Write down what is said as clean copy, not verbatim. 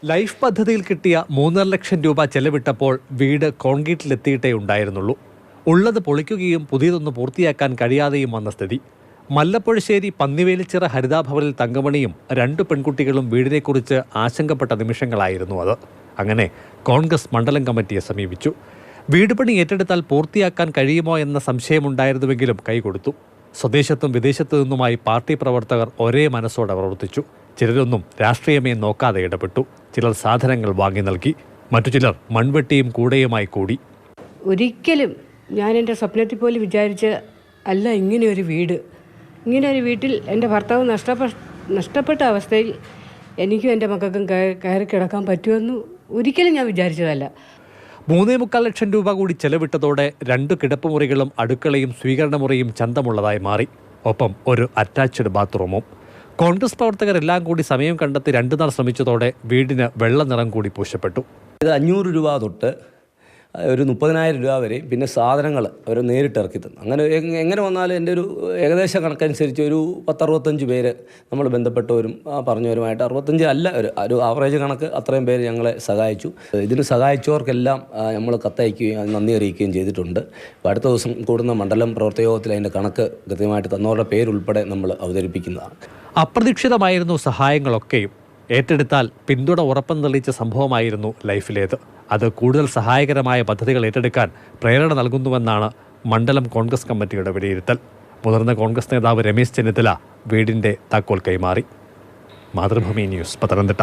Life പദ്ധതിയിൽ കിട്ടിയ 3.5 ലക്ഷം രൂപ ചെലവിട്ടപ്പോൾ വീട് കോൺക്രീറ്റിലെത്തിയിട്ടേ ഉണ്ടായിരുന്നുള്ളൂ. ഉള്ളത് പൊളിക്കുകയും പുതിയതൊന്ന് പൂർത്തിയാക്കാൻ കഴിയാതെയും വന്ന സ്ഥിതി. മല്ലപ്പുഴശ്ശേരി പന്നിവേലിച്ചിറ ഹരിതാഭവനിൽ തങ്കമണിയും 2 പെൺകുട്ടികളും വീടിനെക്കുറിച്ച് ആശങ്കപ്പെട്ട നിമിഷങ്ങളായിരുന്നു അത്. അങ്ങനെ കോൺഗ്രസ് മണ്ഡലം കമ്മിറ്റിയെ സമീപിച്ചു. വീട് പണി ഏറ്റെടുത്താൽ പൂർത്തിയാക്കാൻ കഴിയുമോ എന്ന സംശയമുണ്ടായിരുന്നുവെങ്കിലും കൈകൊടുത്തു. സ്വദേശത്തും വിദേശത്തു നിന്നുമായി പാർട്ടി പ്രവർത്തകർ ഒരേ മനസ്സോടെ പ്രവർത്തിച്ചു. ചിലരൊന്നും രാഷ്ട്രീയമേ നോക്കാതെ ഇടപെട്ടു. ചിലർ സാധനങ്ങൾ വാങ്ങി നൽകി, മറ്റു ചിലർ മൺവെട്ടിയും കൂടെയുമായി കൂടി. ഒരിക്കലും ഞാൻ എൻ്റെ സ്വപ്നത്തിൽ പോലും വിചാരിച്ച അല്ല ഇങ്ങനെ ഒരു വീട്ടിൽ എൻ്റെ ഭർത്താവ് നഷ്ടപ്പെട്ട അവസ്ഥയിൽ എനിക്കും എൻ്റെ മക്കൾക്കും കയറി കിടക്കാൻ പറ്റുമെന്ന് ഒരിക്കലും ഞാൻ വിചാരിച്ചതല്ല. 3.25 ലക്ഷം രൂപ കൂടി ചെലവിട്ടതോടെ 2 കിടപ്പുമുറികളും അടുക്കളയും സ്വീകരണമുറിയും ചന്തമുള്ളതായി മാറി. ഒപ്പം ഒരു അറ്റാച്ച്ഡ് ബാത്റൂമും. കോൺഗ്രസ് പ്രവർത്തകരെല്ലാം കൂടി സമയം കണ്ടെത്തി 2 നാൾ ശ്രമിച്ചതോടെ വീടിന് വെള്ള നിറം കൂടി പൂശപ്പെട്ടു. ഇത് 500 രൂപ തൊട്ട് ഒരു 30,000 രൂപ വരെ, പിന്നെ സാധനങ്ങൾ അവർ നേരിട്ട് ഇറക്കി തന്നു. അങ്ങനെ എങ്ങനെ വന്നാലും എൻ്റെ ഒരു ഏകദേശ കണക്കനുസരിച്ച് ഒരു 10-65 പേര് നമ്മൾ ബന്ധപ്പെട്ടവരും പറഞ്ഞവരുമായിട്ട് 65 അല്ല, ഒരു ആവറേജ് കണക്ക് അത്രയും പേര് ഞങ്ങളെ സഹായിച്ചു. ഇതിന് സഹായിച്ചവർക്കെല്ലാം നമ്മൾ കത്തയക്കുകയും നന്ദി അറിയിക്കുകയും ചെയ്തിട്ടുണ്ട്. അപ്പോൾ അടുത്ത ദിവസം കൂടുന്ന മണ്ഡലം പ്രവർത്തക യോഗത്തിൽ അതിൻ്റെ കണക്ക് കൃത്യമായിട്ട് തന്നവരുടെ പേരുൾപ്പെടെ നമ്മൾ അവതരിപ്പിക്കുന്നതാണ്. അപ്രതീക്ഷിതമായിരുന്നു സഹായങ്ങളൊക്കെയും. ഏറ്റെടുത്താൽ പിന്തുണ ഉറപ്പം തെളിയിച്ച സംഭവമായിരുന്നു ലൈഫിലേത്. അത് കൂടുതൽ സഹായകരമായ പദ്ധതികൾ ഏറ്റെടുക്കാൻ പ്രേരണ നൽകുന്നുവെന്നാണ് മണ്ഡലം കോൺഗ്രസ് കമ്മിറ്റിയുടെ വിലയിരുത്തൽ. മുതിർന്ന കോൺഗ്രസ് നേതാവ് രമേശ് ചെന്നിത്തല വീടിന്റെ താക്കോൽ കൈമാറി. മാതൃഭൂമി ന്യൂസ്, പത്തനംതിട്ട.